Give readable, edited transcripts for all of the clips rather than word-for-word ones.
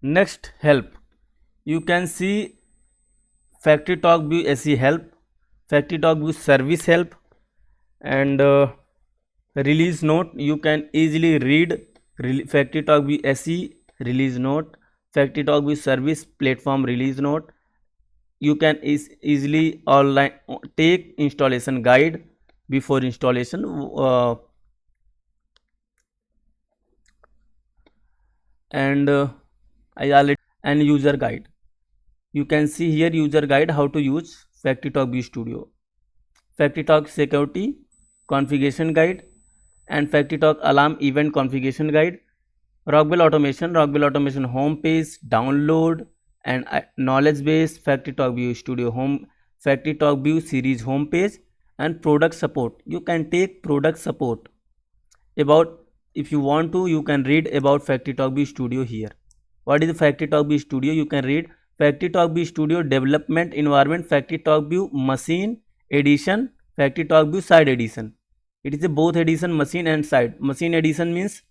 Next, help. You can see FactoryTalk View SE help, FactoryTalk View service help, and release note. You can easily read FactoryTalk View SE release note, FactoryTalk View service platform release note. You can easily online take installation guide before installation, and I already and user guide. You can see here user guide how to use FactoryTalk View Studio, FactoryTalk security configuration guide, and FactoryTalk alarm event configuration guide. Rockwell Automation home page, download and knowledge base, FactoryTalk View Studio home, FactoryTalk View series home page, and product support. You can take product support about, if you want to, you can read about FactoryTalk View Studio here. What is FactoryTalk View Studio? You can read FactoryTalk View Studio development environment, FactoryTalk View machine edition, FactoryTalk View side edition. It is a both edition, machine and side. Machine edition means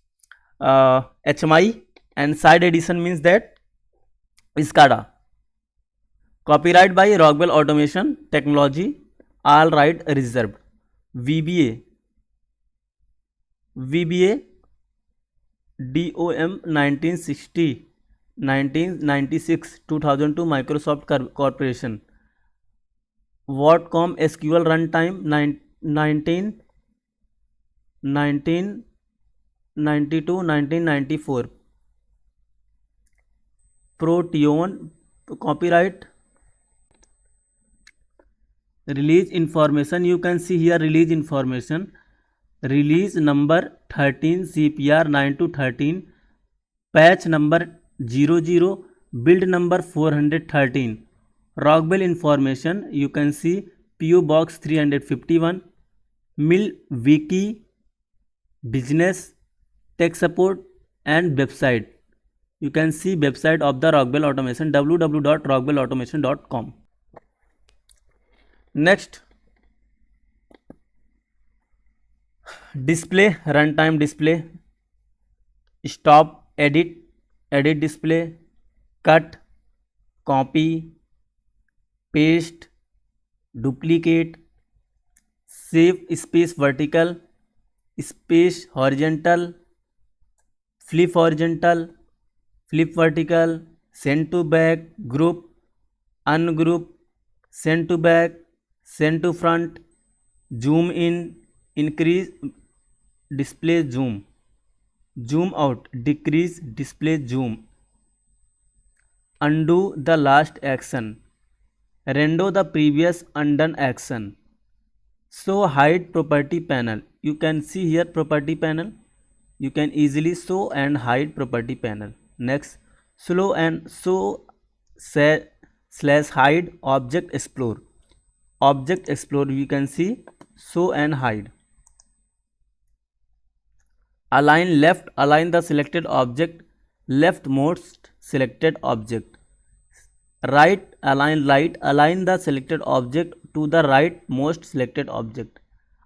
HMI, and side edition means that SCADA. Copyright by Rockwell Automation Technology, all right reserved. VBA DOM 1960 1996 2002 Microsoft Corporation. Whatcom SQL runtime 1992 1994. Proteon. Copyright. Release information. You can see here release information. Release number 13 CPR 9-13, patch number 00, build number 413. Rockwell information. You can see PO Box 351, Mill Wiki, business, tech support, and website. You can see website of the Rockwell Automation, www.rockwellautomation.com. Next, display, runtime display, stop, edit, edit display, cut, copy, paste, duplicate, save space vertical, space horizontal, flip horizontal, flip vertical, send to back, group, ungroup, send to back, send to front, zoom in, increase display zoom, zoom out, decrease display zoom, undo the last action, render the previous undone action. So hide property panel. You can see here property panel. You can easily show and hide property panel. Next, slow and show slash hide object explore. Object explore, you can see show and hide. Align left, align the selected object leftmost selected object. Right, align right, align the selected object to the rightmost selected object.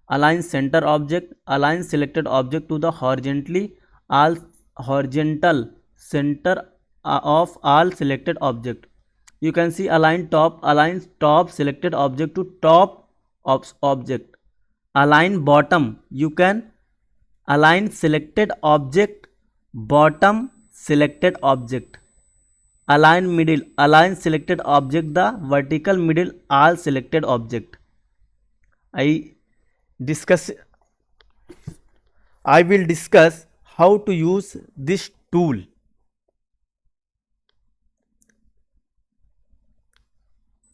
Align center object, align selected object to the horizontally all horizontal center of all selected object. You can see align top selected object to top of object. Align bottom, you can align selected object bottom selected object. Align middle, align selected object the vertical middle all selected object. I will discuss how to use this tool.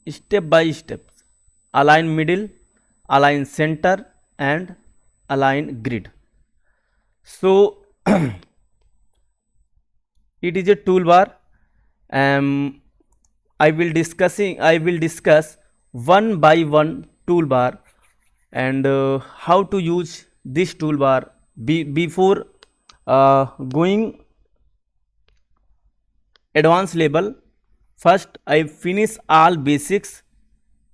Step by step. Align middle, align center, and align grid. So it is a toolbar. I will discuss one by one toolbar and how to use this toolbar. Before going advanced level, first I finish all basics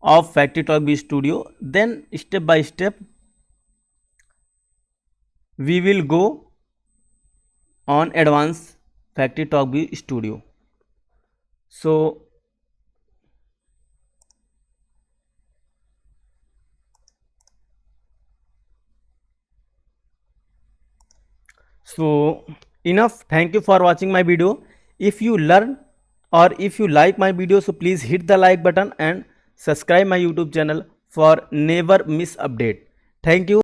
of FactoryTalk View Studio, then step by step we will go on advanced FactoryTalk View Studio. So So enough. Thank you for watching my video. If you learn or if you like my video, so please hit the like button and subscribe my YouTube channel for never miss update. Thank you.